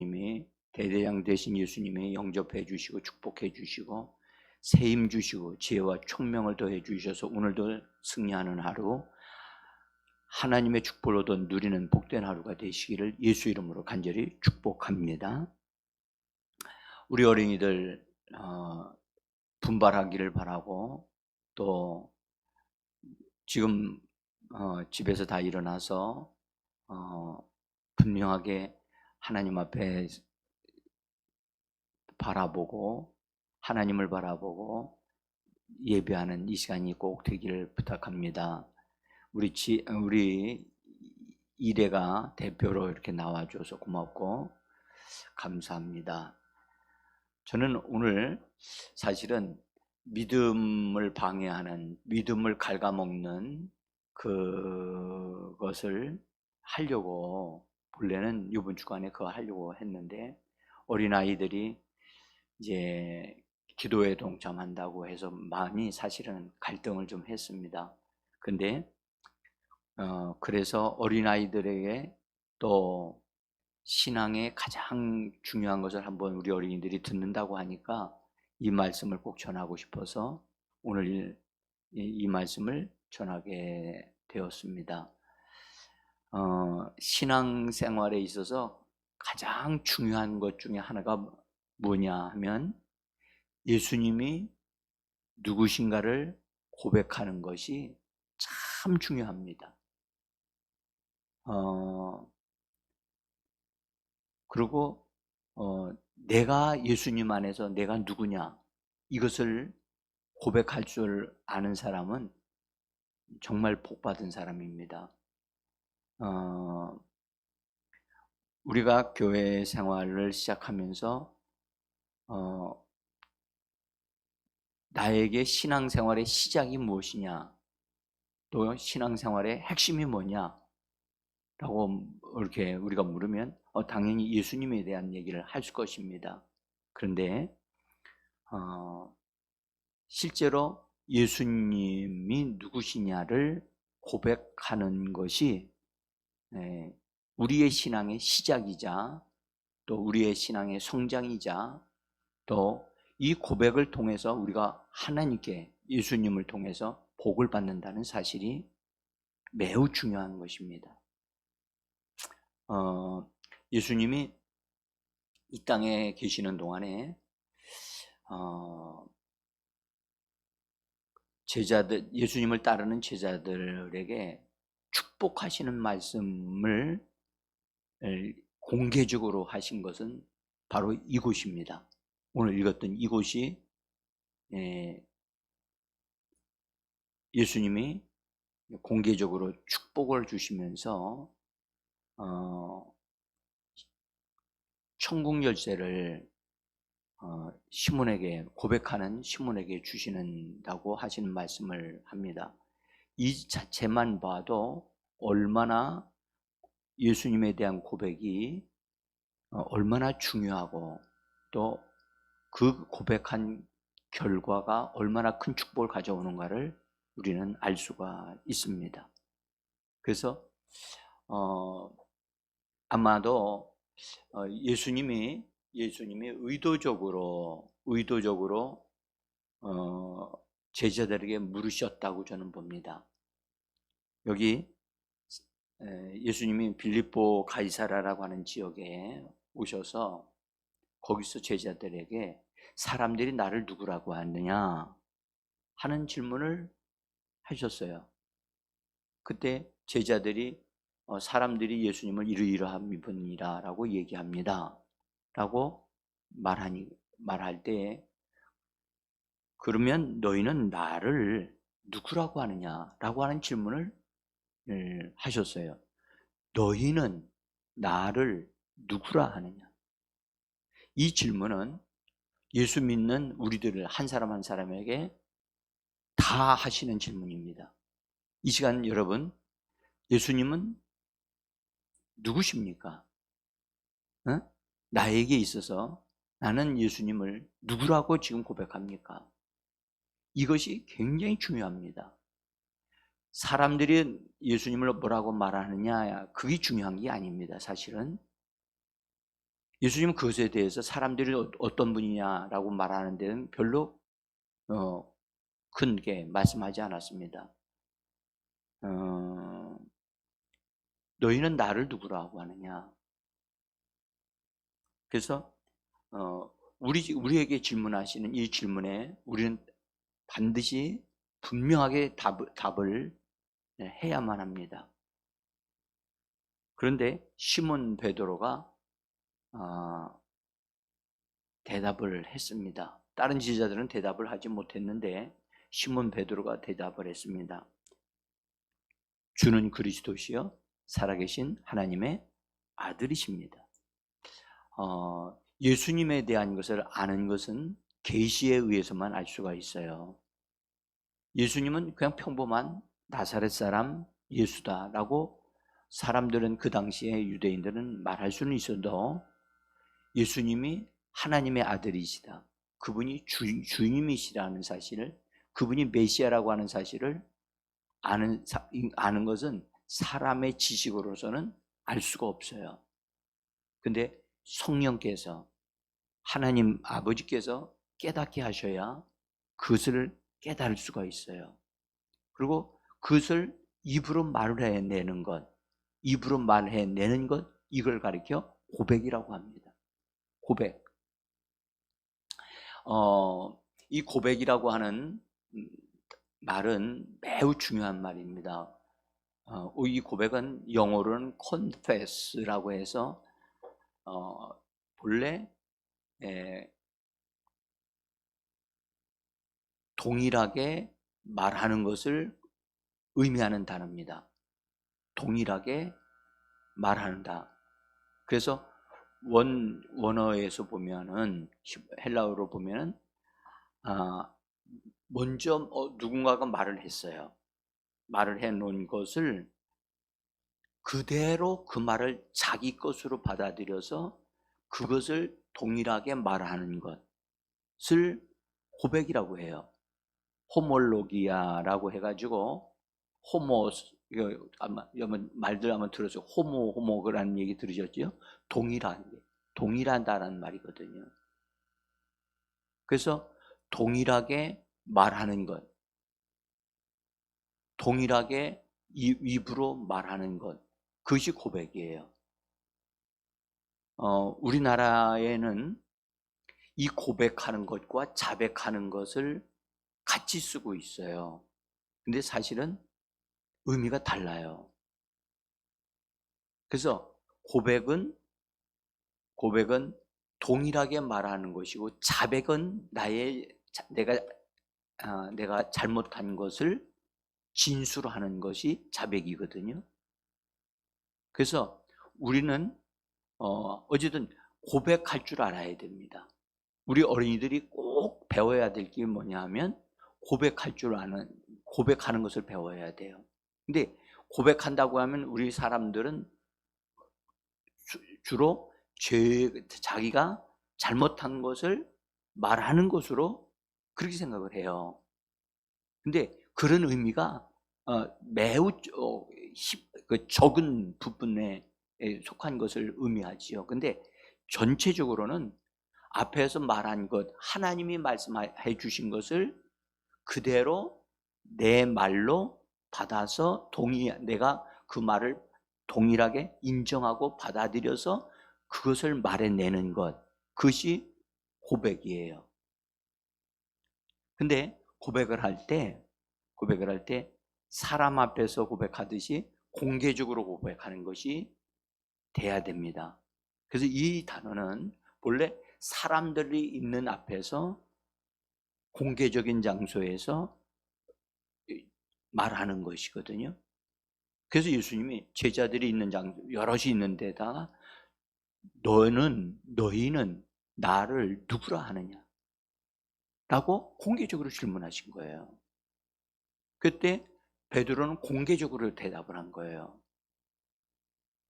예수님이 대대장 되신 예수님이 영접해 주시고 축복해 주시고 세임 주시고 지혜와 총명을 더해 주셔서 오늘도 승리하는 하루, 하나님의 축복을 얻어 누리는 복된 하루가 되시기를 예수 이름으로 간절히 축복합니다. 우리 어린이들 분발하기를 바라고, 또 지금 집에서 다 일어나서 분명하게 하나님 앞에 바라보고 하나님을 바라보고 예배하는 이 시간이 꼭 되기를 부탁합니다. 우리 이대가 대표로 이렇게 나와줘서 고맙고 감사합니다. 저는 오늘 사실은 믿음을 방해하는, 믿음을 갉아먹는 그것을 하려고, 본래는 이번 주간에 그거 하려고 했는데 어린아이들이 이제 기도에 동참한다고 해서 많이 사실은 갈등을 좀 했습니다. 근데 그래서 어린아이들에게 또 신앙의 가장 중요한 것을 한번 우리 어린이들이 듣는다고 하니까 이 말씀을 꼭 전하고 싶어서 오늘 이 말씀을 전하게 되었습니다. 신앙생활에 있어서 가장 중요한 것 중에 하나가 뭐냐 하면 예수님이 누구신가를 고백하는 것이 참 중요합니다. 그리고 내가 예수님 안에서 내가 누구냐, 이것을 고백할 줄 아는 사람은 정말 복받은 사람입니다. 우리가 교회 생활을 시작하면서 나에게 신앙생활의 시작이 무엇이냐, 또 신앙생활의 핵심이 뭐냐 라고 이렇게 우리가 물으면 당연히 예수님에 대한 얘기를 할 것입니다. 그런데 실제로 예수님이 누구시냐를 고백하는 것이 우리의 신앙의 시작이자 또 우리의 신앙의 성장이자, 또 이 고백을 통해서 우리가 하나님께, 예수님을 통해서 복을 받는다는 사실이 매우 중요한 것입니다. 예수님이 이 땅에 계시는 동안에 예수님을 따르는 제자들에게 축복하시는 말씀을 공개적으로 하신 것은 바로 이곳입니다. 오늘 읽었던 이곳이 예수님이 공개적으로 축복을 주시면서 천국 열쇠를 시몬에게, 고백하는 시몬에게 주시는다고 하시는 말씀을 합니다. 이 자체만 봐도 얼마나 예수님에 대한 고백이 얼마나 중요하고, 또 그 고백한 결과가 얼마나 큰 축복을 가져오는가를 우리는 알 수가 있습니다. 그래서 아마도 예수님이 의도적으로 제자들에게 물으셨다고 저는 봅니다. 여기 예수님이 빌립보 가이사라라고 하는 지역에 오셔서 거기서 제자들에게 사람들이 나를 누구라고 하느냐 하는 질문을 하셨어요. 그때 제자들이 사람들이 예수님을 이러이러한 분이라 라고 얘기합니다 라고 말할 때, 그러면 너희는 나를 누구라고 하느냐 라고 하는 질문을 하셨어요. 너희는 나를 누구라 하느냐, 이 질문은 예수 믿는 우리들을 한 사람 한 사람에게 다 하시는 질문입니다. 이 시간 여러분, 예수님은 누구십니까? 나에게 있어서 나는 예수님을 누구라고 지금 고백합니까? 이것이 굉장히 중요합니다. 사람들이 예수님을 뭐라고 말하느냐, 그게 중요한 게 아닙니다. 사실은 예수님은 그것에 대해서 사람들이 어떤 분이냐라고 말하는 데는 별로 큰 게 말씀하지 않았습니다. 너희는 나를 누구라고 하느냐. 그래서 우리에게 질문하시는 이 질문에 우리는 반드시 분명하게 답을 해야만 합니다. 그런데 시몬 베드로가 대답을 했습니다. 다른 지자들은 대답을 하지 못했는데 시몬 베드로가 대답을 했습니다. 주는 그리스도시요 살아계신 하나님의 아들이십니다. 예수님에 대한 것을 아는 것은 계시에 의해서만 알 수가 있어요. 예수님은 그냥 평범한 나사렛 사람 예수다라고 사람들은, 그 당시에 유대인들은 말할 수는 있어도 예수님이 하나님의 아들이시다, 그분이 주님이시라는 사실을, 그분이 메시아라고 하는 사실을 아는 것은 사람의 지식으로서는 알 수가 없어요. 근데 성령께서, 하나님 아버지께서 깨닫게 하셔야 그것을 깨달을 수가 있어요. 그리고 그것을 입으로 말해내는 것, 입으로 말해내는 것, 이걸 가리켜 고백이라고 합니다. 고백. 이 고백이라고 하는 말은 매우 중요한 말입니다. 이 고백은 영어로는 confess라고 해서 본래 동일하게 말하는 것을 의미하는 단어입니다. 동일하게 말한다. 그래서 원어에서 보면은, 헬라어로 보면은 먼저 누군가가 말을 했어요. 말을 해놓은 것을 그대로 그 말을 자기 것으로 받아들여서 그것을 동일하게 말하는 것을 고백이라고 해요. 호몰로기아라고 해가지고, 이거 아마 말들 한번 들어서 호모라는 얘기 들으셨죠? 동일하다라는 말이거든요. 그래서 동일하게 말하는 것, 동일하게 입으로 말하는 것, 그것이 고백이에요. 우리나라에는 이 고백하는 것과 자백하는 것을 같이 쓰고 있어요. 근데 사실은 의미가 달라요. 그래서 고백은 동일하게 말하는 것이고, 자백은 내가 잘못한 것을 진술하는 것이 자백이거든요. 그래서 우리는 어쨌든 고백할 줄 알아야 됩니다. 우리 어린이들이 꼭 배워야 될 게 뭐냐 하면 고백하는 것을 배워야 돼요. 근데 고백한다고 하면 우리 사람들은 주로 자기가 잘못한 것을 말하는 것으로 그렇게 생각을 해요. 근데 그런 의미가 매우 적은 부분에 속한 것을 의미하지요. 근데 전체적으로는 앞에서 말한 것, 하나님이 말씀해 주신 것을 그대로 내 말로 받아서 내가 그 말을 동일하게 인정하고 받아들여서 그것을 말해내는 것, 그것이 고백이에요. 근데 고백을 할 때 사람 앞에서 고백하듯이 공개적으로 고백하는 것이 돼야 됩니다. 그래서 이 단어는 본래 사람들이 있는 앞에서, 공개적인 장소에서 말하는 것이거든요. 그래서 예수님이 제자들이 있는 장소, 여럿이 있는 데다가 너희는 나를 누구라 하느냐 라고 공개적으로 질문하신 거예요. 그때 베드로는 공개적으로 대답을 한 거예요.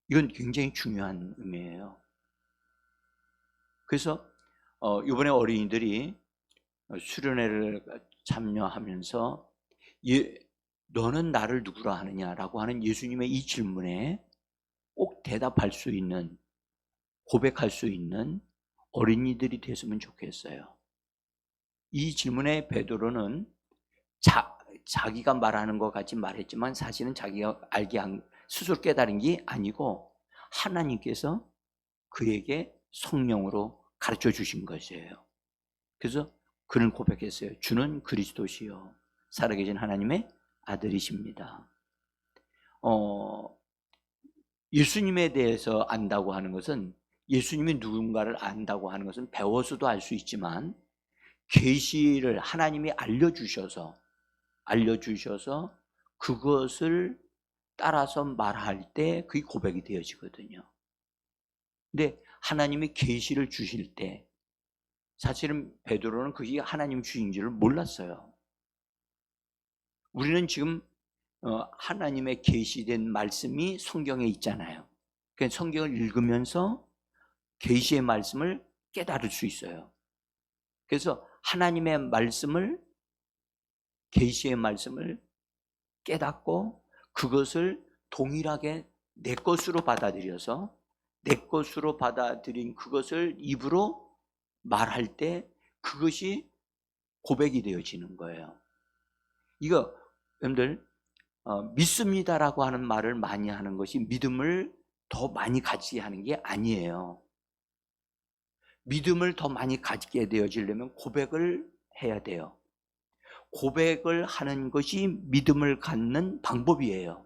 이건 굉장히 중요한 의미예요. 그래서 이번에 어린이들이 수련회를 참여하면서 너는 나를 누구라 하느냐라고 하는 예수님의 이 질문에 꼭 대답할 수 있는 고백할 수 있는 어린이들이 됐으면 좋겠어요. 이 질문에 베드로는 자기가 말하는 것 같이 말했지만 사실은 자기가 스스로 깨달은 게 아니고 하나님께서 그에게 성령으로 가르쳐 주신 것이에요. 그래서 그는 고백했어요. 주는 그리스도시요 살아계신 하나님의 아들이십니다. 예수님에 대해서 안다고 하는 것은, 예수님이 누군가를 안다고 하는 것은 배워서도 알 수 있지만 계시를 하나님이 알려주셔서 그것을 따라서 말할 때 그게 고백이 되어지거든요. 근데 하나님이 계시를 주실 때 사실은 베드로는 그게 하나님 주신 줄을 몰랐어요. 우리는 지금 하나님의 계시된 말씀이 성경에 있잖아요. 그러니까 성경을 읽으면서 계시의 말씀을 깨달을 수 있어요. 그래서 하나님의 말씀을, 계시의 말씀을 깨닫고 그것을 동일하게 내 것으로 받아들여서 내 것으로 받아들인 그것을 입으로 말할 때 그것이 고백이 되어지는 거예요. 이거 여러분들 믿습니다라고 하는 말을 많이 하는 것이 믿음을 더 많이 가지게 하는 게 아니에요. 믿음을 더 많이 가지게 되어지려면 고백을 해야 돼요. 고백을 하는 것이 믿음을 갖는 방법이에요.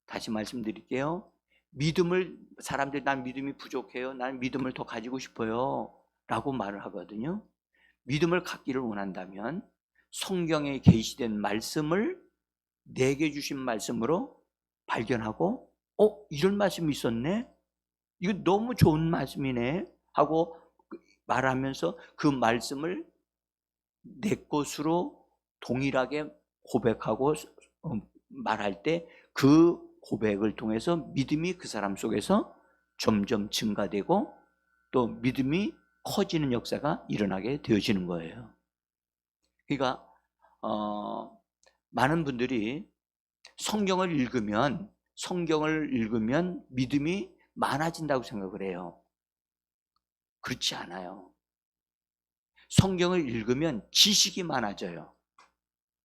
다시 말씀드릴게요. 사람들이 난 믿음이 부족해요, 난 믿음을 더 가지고 싶어요 라고 말을 하거든요. 믿음을 갖기를 원한다면 성경에 계시된 말씀을 내게 주신 말씀으로 발견하고 이런 말씀이 있었네, 이거 너무 좋은 말씀이네 하고 말하면서 그 말씀을 내 것으로 동일하게 고백하고 말할 때 그 고백을 통해서 믿음이 그 사람 속에서 점점 증가되고 또 믿음이 커지는 역사가 일어나게 되어지는 거예요. 그러니까 많은 분들이 성경을 읽으면 믿음이 많아진다고 생각을 해요. 그렇지 않아요. 성경을 읽으면 지식이 많아져요.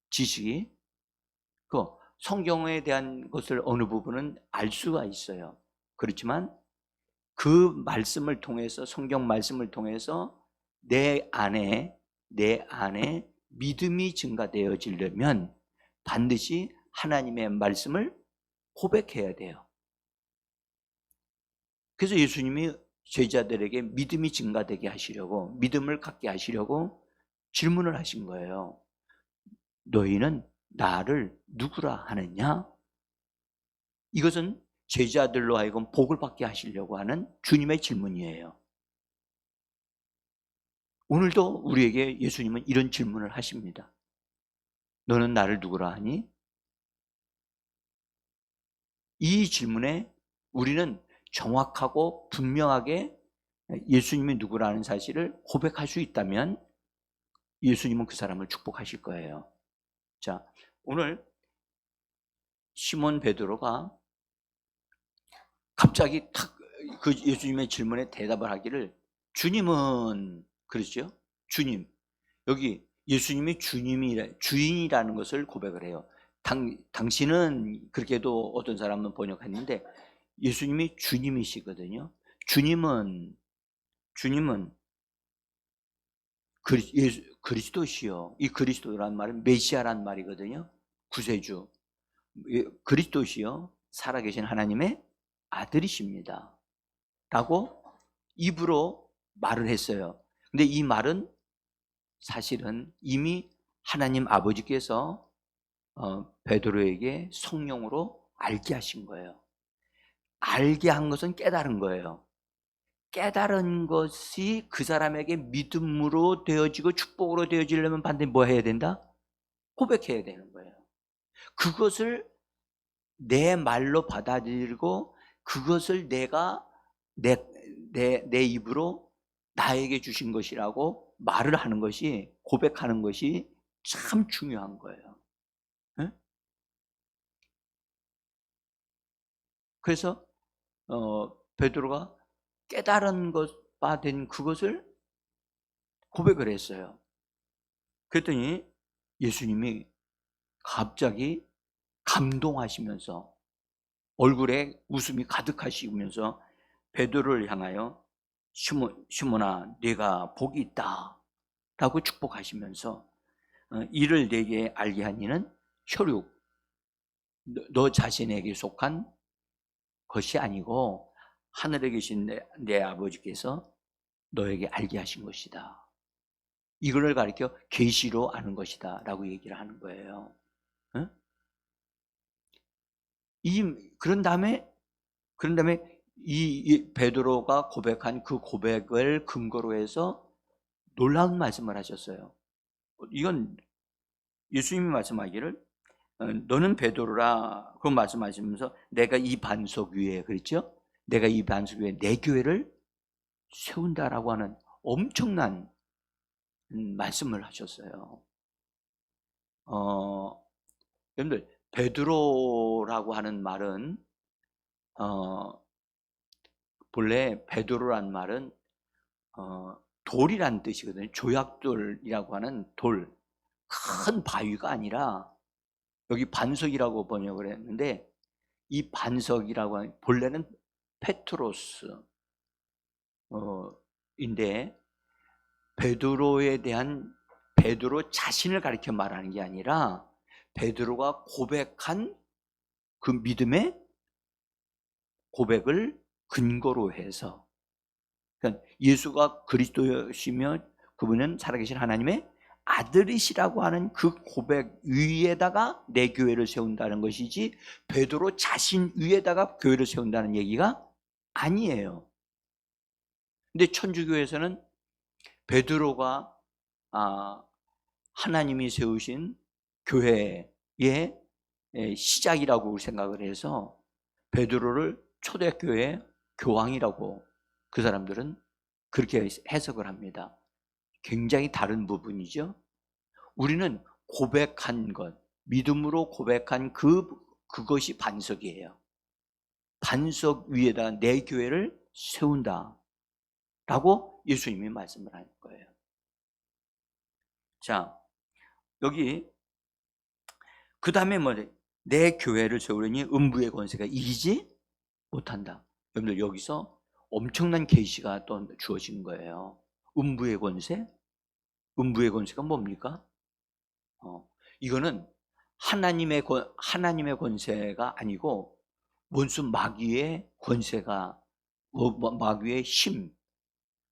지식이. 성경에 대한 것을 어느 부분은 알 수가 있어요. 그렇지만 그 말씀을 통해서, 성경 말씀을 통해서 내 안에 믿음이 증가되어지려면 반드시 하나님의 말씀을 고백해야 돼요. 그래서 예수님이 제자들에게 믿음이 증가되게 하시려고, 믿음을 갖게 하시려고 질문을 하신 거예요. 너희는 나를 누구라 하느냐? 이것은 제자들로 하여금 복을 받게 하시려고 하는 주님의 질문이에요. 오늘도 우리에게 예수님은 이런 질문을 하십니다. 너는 나를 누구라 하니? 이 질문에 우리는 정확하고 분명하게 예수님이 누구라는 사실을 고백할 수 있다면 예수님은 그 사람을 축복하실 거예요. 자, 오늘 시몬 베드로가 갑자기 그 예수님의 질문에 대답을 하기를, 주님은, 그렇죠? 주님. 여기 예수님이 주인이라는 것을 고백을 해요. 당신은, 그렇게도 어떤 사람은 번역했는데 예수님이 주님이시거든요. 주님은 그리스도시요. 이 그리스도라는 말은 메시아라는 말이거든요. 구세주. 그리스도시요 살아계신 하나님의 아들이십니다 라고 입으로 말을 했어요. 근데 이 말은 사실은 이미 하나님 아버지께서 베드로에게 성령으로 알게 하신 거예요. 알게 한 것은 깨달은 거예요. 깨달은 것이 그 사람에게 믿음으로 되어지고 축복으로 되어지려면 반드시 뭐 해야 된다? 고백해야 되는 거예요. 그것을 내 말로 받아들이고 그것을 내가 내 입으로 나에게 주신 것이라고 말을 하는 것이, 고백하는 것이 참 중요한 거예요. 네? 그래서 베드로가 깨달은 것과 된 그것을 고백을 했어요. 그랬더니 예수님이 갑자기 감동하시면서 얼굴에 웃음이 가득하시면서 베드로를 향하여 시몬아 네가 복이 있다 라고 축복하시면서 이를 내게 알게 한 이는 혈육 너 자신에게 속한 것이 아니고 하늘에 계신 내 아버지께서 너에게 알게 하신 것이다. 이거를 가리켜 계시로 아는 것이다 라고 얘기를 하는 거예요. 응? 그런 다음에 이 베드로가 고백한 그 고백을 근거로 해서 놀라운 말씀을 하셨어요. 이건 예수님이 말씀하기를 너는 베드로라 그 말씀하시면서 내가 이 반석 위에 그랬죠? 내가 이 반석 위에 내 교회를 세운다라고 하는 엄청난 말씀을 하셨어요. 여러분들 베드로라고 하는 말은 본래 베드로란 말은 돌이란 뜻이거든요. 조약돌이라고 하는 돌, 큰 바위가 아니라 여기 반석이라고 번역을 했는데 이 반석이라고 하는 본래는 페트로스 인데 베드로에 대한 베드로 자신을 가리켜 말하는 게 아니라 베드로가 고백한 그 믿음의 고백을 근거로 해서 그러니까 예수가 그리스도시며 그분은 살아계신 하나님의 아들이시라고 하는 그 고백 위에다가 내 교회를 세운다는 것이지 베드로 자신 위에다가 교회를 세운다는 얘기가 아니에요. 근데 천주교에서는 베드로가 하나님이 세우신 교회의 시작이라고 생각을 해서 베드로를 초대교회 교황이라고 그 사람들은 그렇게 해석을 합니다. 굉장히 다른 부분이죠. 우리는 고백한 것, 믿음으로 고백한 그것이 반석이에요. 반석 위에다 내 교회를 세운다 라고 예수님이 말씀을 하는 거예요. 자, 여기 그 다음에 내 교회를 세우려니 음부의 권세가 이기지 못한다. 여러분들 여기서 엄청난 계시가 또 주어진 거예요. 음부의 권세? 음부의 권세가 뭡니까? 이거는 하나님의 권세가 아니고 원수 마귀의 권세가 마귀의 힘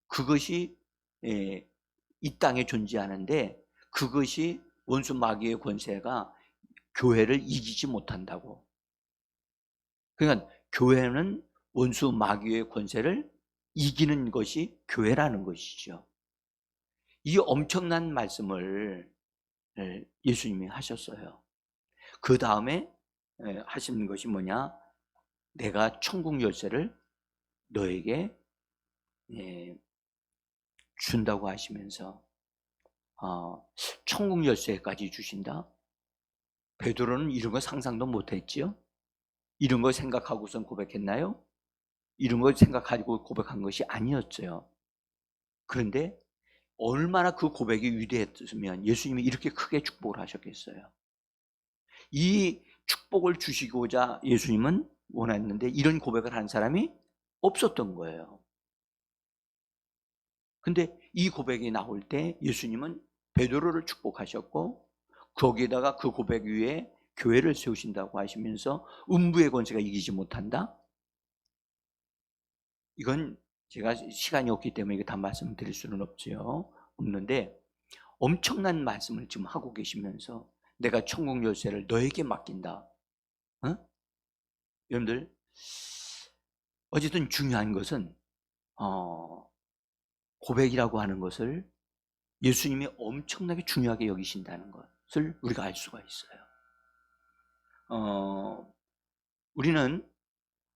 그것이 이 땅에 존재하는데 그것이 원수 마귀의 권세가 교회를 이기지 못한다고. 그러니까 교회는 원수 마귀의 권세를 이기는 것이 교회라는 것이죠. 이 엄청난 말씀을 예수님이 하셨어요. 그 다음에 하시는 것이 뭐냐? 내가 천국 열쇠를 너에게 준다고 하시면서 천국 열쇠까지 주신다? 베드로는 이런 거 상상도 못했지요? 이런 걸 생각하고선 고백했나요? 이런 걸 생각하고 고백한 것이 아니었어요. 그런데 얼마나 그 고백이 위대했으면 예수님이 이렇게 크게 축복을 하셨겠어요. 이 축복을 주시고자 예수님은 원했는데 이런 고백을 한 사람이 없었던 거예요. 근데 이 고백이 나올 때 예수님은 베드로를 축복하셨고 거기에다가 그 고백 위에 교회를 세우신다고 하시면서 음부의 권세가 이기지 못한다? 이건 제가 시간이 없기 때문에 이거 다 말씀드릴 수는 없는데 엄청난 말씀을 지금 하고 계시면서 내가 천국 열쇠를 너에게 맡긴다. 여러분들 어쨌든 중요한 것은 고백이라고 하는 것을 예수님이 엄청나게 중요하게 여기신다는 것을 우리가 알 수가 있어요. 우리는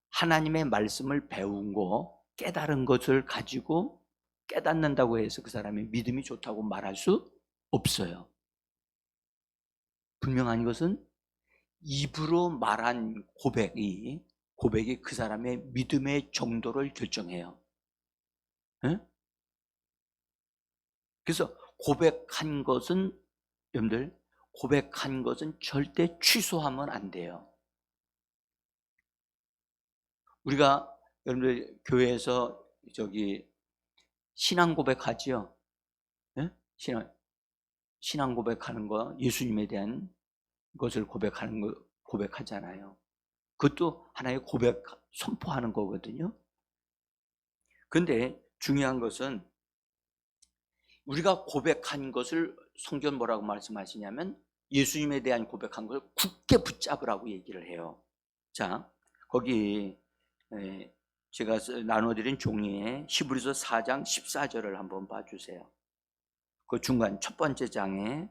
하나님의 말씀을 배운 거 깨달은 것을 가지고 깨닫는다고 해서 그 사람의 믿음이 좋다고 말할 수 없어요. 분명한 것은 입으로 말한 고백이 고백이 그 사람의 믿음의 정도를 결정해요. 예? 그래서 고백한 것은, 여러분들, 고백한 것은 절대 취소하면 안 돼요. 우리가 여러분들 교회에서 신앙 고백하지요. 예? 신앙 고백하는 거, 예수님에 대한 것을 고백하는 거 고백하잖아요. 그것도 하나의 고백 선포하는 거거든요. 근데 중요한 것은 우리가 고백한 것을 성경 뭐라고 말씀하시냐면 예수님에 대한 고백한 것을 굳게 붙잡으라고 얘기를 해요. 자, 거기 제가 나눠드린 종이에 히브리서 4장 14절을 한번 봐주세요. 그 중간 첫 번째 장에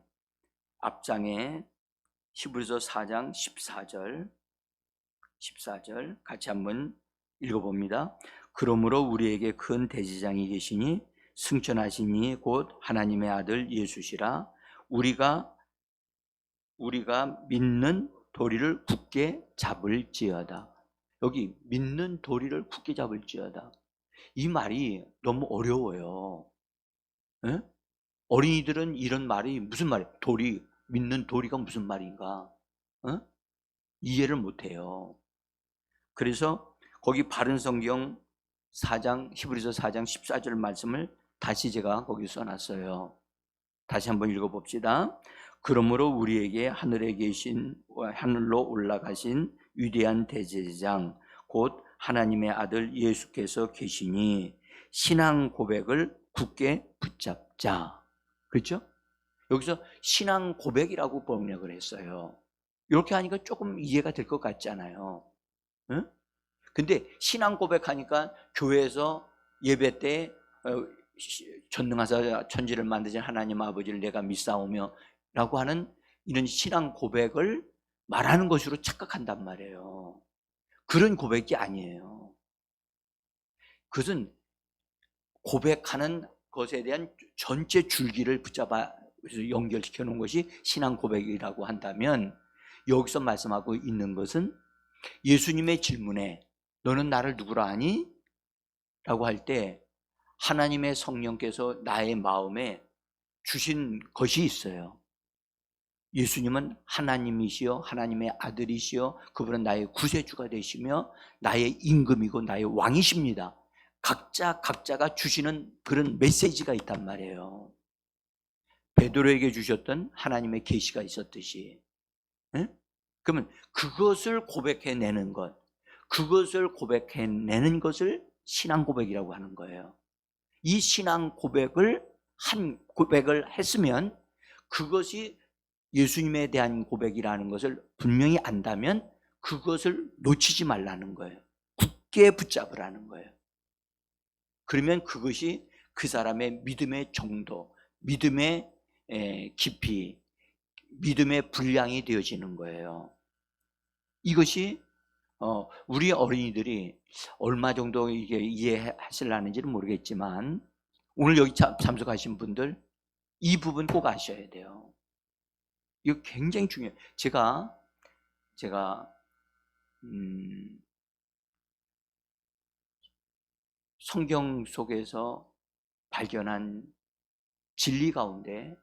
앞장에 히브리서 4장 14절 같이 한번 읽어봅니다. 그러므로 우리에게 큰 대제사장이 계시니 승천하시니 곧 하나님의 아들 예수시라. 우리가 믿는 도리를 굳게 잡을지어다. 여기 믿는 도리를 굳게 잡을지어다. 이 말이 너무 어려워요. 에? 어린이들은 이런 말이 무슨 말이에요? 믿는 도리가 무슨 말인가? 이해를 못해요. 그래서 거기 바른 성경 4장 히브리서 4장 14절 말씀을 다시 제가 거기 써놨어요. 다시 한번 읽어봅시다. 그러므로 우리에게 하늘로 올라가신 위대한 대제사장 곧 하나님의 아들 예수께서 계시니 신앙 고백을 굳게 붙잡자. 그렇죠? 여기서 신앙 고백이라고 번역을 했어요. 이렇게 하니까 조금 이해가 될 것 같잖아요. 응? 근데 신앙 고백하니까 교회에서 예배 때 전능하사 천지를 만드신 하나님 아버지를 내가 믿사오며 라고 하는 이런 신앙 고백을 말하는 것으로 착각한단 말이에요. 그런 고백이 아니에요. 그것은 고백하는 것에 대한 전체 줄기를 붙잡아 연결시켜 놓은 것이 신앙 고백이라고 한다면, 여기서 말씀하고 있는 것은 예수님의 질문에 너는 나를 누구라 하니? 라고 할 때 하나님의 성령께서 나의 마음에 주신 것이 있어요. 예수님은 하나님이시여 하나님의 아들이시여 그분은 나의 구세주가 되시며 나의 임금이고 나의 왕이십니다. 각자가 주시는 그런 메시지가 있단 말이에요. 베드로에게 주셨던 하나님의 계시가 있었듯이. 네? 그러면 그것을 고백해내는 것, 그것을 고백해내는 것을 신앙 고백이라고 하는 거예요. 이 신앙 고백을 했으면 그것이 예수님에 대한 고백이라는 것을 분명히 안다면 그것을 놓치지 말라는 거예요. 굳게 붙잡으라는 거예요. 그러면 그것이 그 사람의 믿음의 정도, 믿음의 깊이, 믿음의 분량이 되어지는 거예요. 이것이 우리 어린이들이 얼마 정도 이게 이해하실라는지는 모르겠지만 오늘 여기 참석하신 분들 이 부분 꼭 아셔야 돼요. 이거 굉장히 중요해요. 제가 성경 속에서 발견한 진리 가운데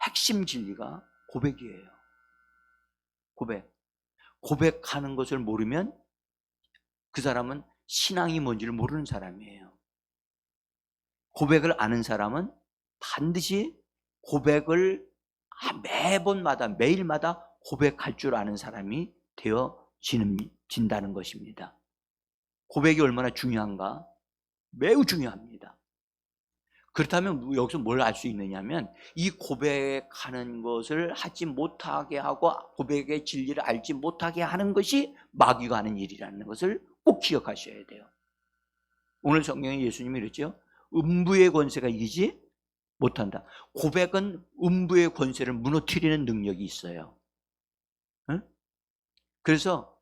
핵심 진리가 고백이에요. 고백하는 것을 모르면 그 사람은 신앙이 뭔지를 모르는 사람이에요. 고백을 아는 사람은 반드시 고백을 매일마다 고백할 줄 아는 사람이 되어진다는 것입니다. 고백이 얼마나 중요한가? 매우 중요합니다. 그렇다면 여기서 뭘 알 수 있느냐면 이 고백하는 것을 하지 못하게 하고 고백의 진리를 알지 못하게 하는 것이 마귀가 하는 일이라는 것을 꼭 기억하셔야 돼요. 오늘 성경에 예수님이 그랬죠. 음부의 권세가 이기지 못한다. 고백은 음부의 권세를 무너뜨리는 능력이 있어요. 응? 그래서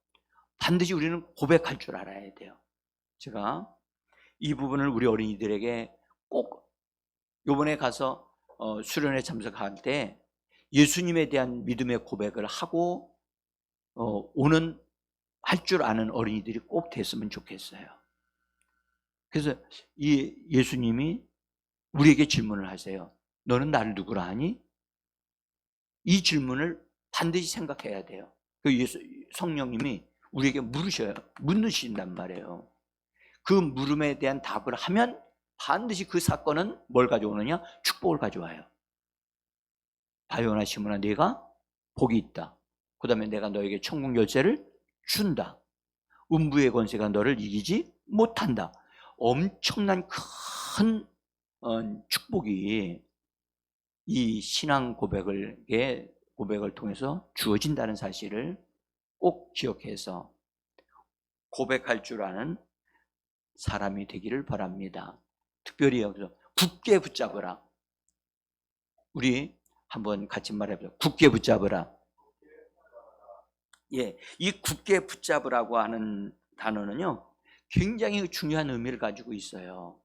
반드시 우리는 고백할 줄 알아야 돼요. 제가 이 부분을 우리 어린이들에게 꼭 이번에 가서 수련회 참석할 때 예수님에 대한 믿음의 고백을 하고 오는 할 줄 아는 어린이들이 꼭 됐으면 좋겠어요. 그래서 이 예수님이 우리에게 질문을 하세요. 너는 나를 누구라 하니? 이 질문을 반드시 생각해야 돼요. 그 성령님이 우리에게 묻으신단 말이에요. 그 물음에 대한 답을 하면 반드시 그 사건은 뭘 가져오느냐? 축복을 가져와요. 바요나 시몬아, 네가 복이 있다. 그 다음에 내가 너에게 천국 열쇠를 준다. 음부의 권세가 너를 이기지 못한다. 엄청난 큰 축복이 이 신앙 고백을 통해서 주어진다는 사실을 꼭 기억해서 고백할 줄 아는 사람이 되기를 바랍니다. 특별히 여기서 굳게 붙잡으라. 우리 한번 같이 말해보죠. 굳게 붙잡으라. 예, 이 굳게 붙잡으라고 하는 단어는요, 굉장히 중요한 의미를 가지고 있어요.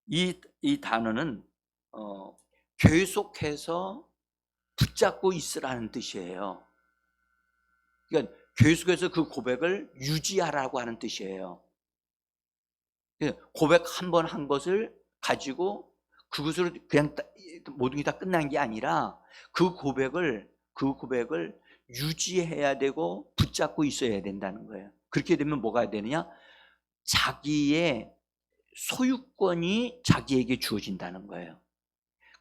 이 단어는 계속해서 붙잡고 있으라는 뜻이에요. 그러니까 계속해서 그 고백을 유지하라고 하는 뜻이에요. 고백 한 번 한 것을 가지고 그것으로 그냥 모든 게 다 끝난 게 아니라 그 고백을 유지해야 되고 붙잡고 있어야 된다는 거예요. 그렇게 되면 뭐가 되느냐? 자기의 소유권이 자기에게 주어진다는 거예요.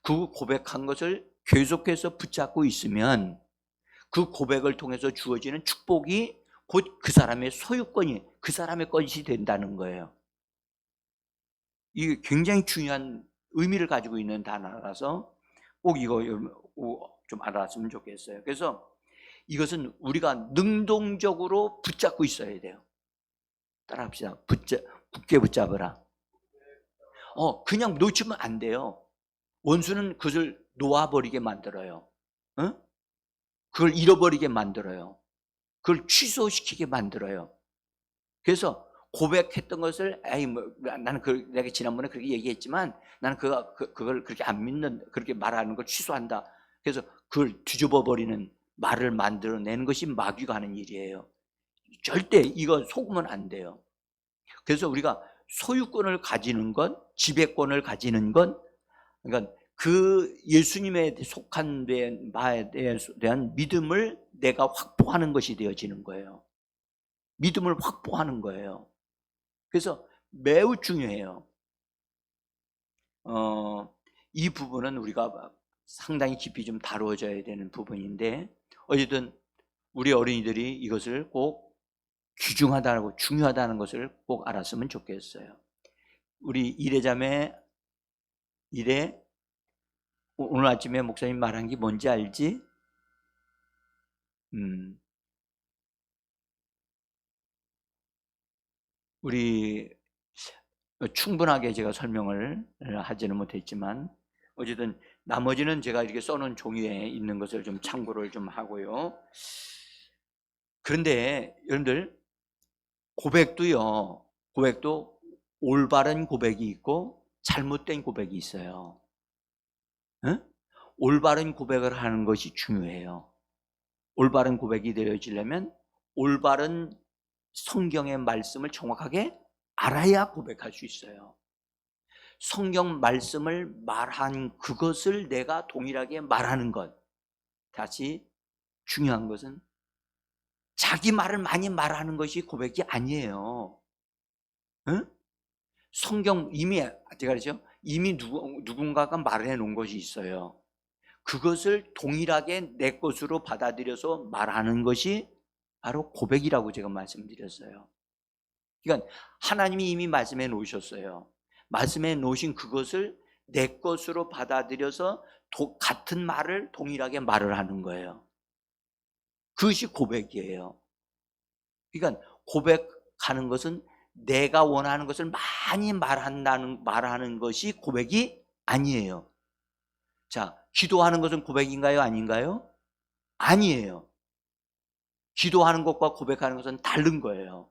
그 고백한 것을 계속해서 붙잡고 있으면 그 고백을 통해서 주어지는 축복이 곧 그 사람의 소유권이 그 사람의 것이 된다는 거예요. 이게 굉장히 중요한 의미를 가지고 있는 단어라서 꼭 이거 좀 알았으면 좋겠어요. 그래서 이것은 우리가 능동적으로 붙잡고 있어야 돼요. 따라합시다. 굳게 붙잡으라. 그냥 놓치면 안 돼요. 원수는 그것을 놓아버리게 만들어요. 그걸 잃어버리게 만들어요. 그걸 취소시키게 만들어요. 그래서 고백했던 것을 나는 내가 지난번에 그렇게 얘기했지만 나는 그걸 그렇게 안 믿는, 그렇게 말하는 걸 취소한다. 그래서 그걸 뒤집어 버리는 말을 만들어내는 것이 마귀가 하는 일이에요. 절대 이거 속으면 안 돼요. 그래서 우리가 소유권을 가지는 것, 지배권을 가지는 것, 그러니까 그 예수님에 속한 바에 대한 믿음을 내가 확보하는 것이 되어지는 거예요. 믿음을 확보하는 거예요. 그래서 매우 중요해요. 이 부분은 우리가 상당히 깊이 좀 다루어져야 되는 부분인데, 어쨌든 우리 어린이들이 이것을 꼭 귀중하다고, 중요하다는 것을 꼭 알았으면 좋겠어요. 우리 이래자매 오늘 아침에 목사님 말한 게 뭔지 알지? 우리 충분하게 제가 설명을 하지는 못했지만 어쨌든 나머지는 제가 이렇게 써놓은 종이에 있는 것을 좀 참고를 좀 하고요. 그런데 여러분들, 고백도 올바른 고백이 있고 잘못된 고백이 있어요. 올바른 고백을 하는 것이 중요해요. 올바른 고백이 되어지려면 올바른 성경의 말씀을 정확하게 알아야 고백할 수 있어요. 성경 말씀을 말한 그것을 내가 동일하게 말하는 것. 다시 중요한 것은 자기 말을 많이 말하는 것이 고백이 아니에요. 성경 이미 제가 그랬죠? 이미 누군가가 말해 놓은 것이 있어요. 그것을 동일하게 내 것으로 받아들여서 말하는 것이 바로 고백이라고 제가 말씀드렸어요. 그러니까 하나님이 이미 말씀해 놓으셨어요. 말씀해 놓으신 그것을 내 것으로 받아들여서 같은 말을 동일하게 말을 하는 거예요. 그것이 고백이에요. 그러니까 고백하는 것은 내가 원하는 것을 많이 말하는 것이 고백이 아니에요. 자, 기도하는 것은 고백인가요? 아닌가요? 아니에요. 기도하는 것과 고백하는 것은 다른 거예요.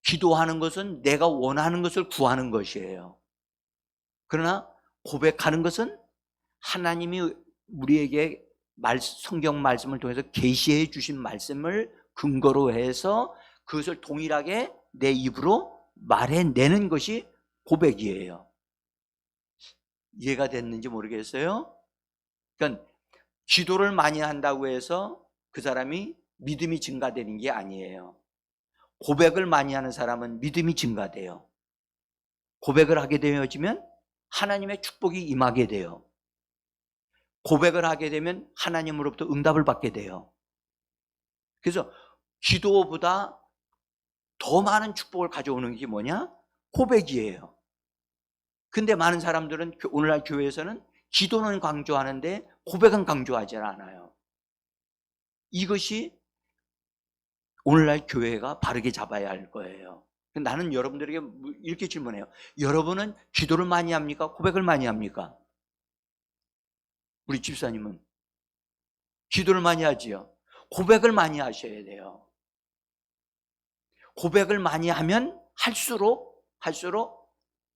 기도하는 것은 내가 원하는 것을 구하는 것이에요. 그러나 고백하는 것은 하나님이 우리에게 성경 말씀을 통해서 계시해 주신 말씀을 근거로 해서 그것을 동일하게 내 입으로 말해내는 것이 고백이에요. 이해가 됐는지 모르겠어요? 그러니까 기도를 많이 한다고 해서 그 사람이 믿음이 증가되는 게 아니에요. 고백을 많이 하는 사람은 믿음이 증가돼요. 고백을 하게 되어지면 하나님의 축복이 임하게 돼요. 고백을 하게 되면 하나님으로부터 응답을 받게 돼요. 그래서 기도보다 더 많은 축복을 가져오는 게 뭐냐? 고백이에요. 근데 많은 사람들은 오늘날 교회에서는 기도는 강조하는데 고백은 강조하지 않아요. 이것이 오늘날 교회가 바르게 잡아야 할 거예요. 나는 여러분들에게 이렇게 질문해요. 여러분은 기도를 많이 합니까? 고백을 많이 합니까? 우리 집사님은 기도를 많이 하지요. 고백을 많이 하셔야 돼요. 고백을 많이 하면 할수록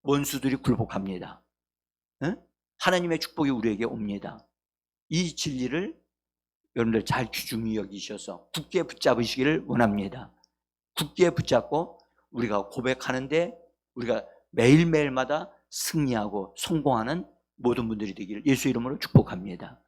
원수들이 굴복합니다. 응? 하나님의 축복이 우리에게 옵니다. 이 진리를 여러분들 잘 귀중히 여기셔서 굳게 붙잡으시기를 원합니다. 굳게 붙잡고 우리가 고백하는데 우리가 매일매일마다 승리하고 성공하는 모든 분들이 되기를 예수 이름으로 축복합니다.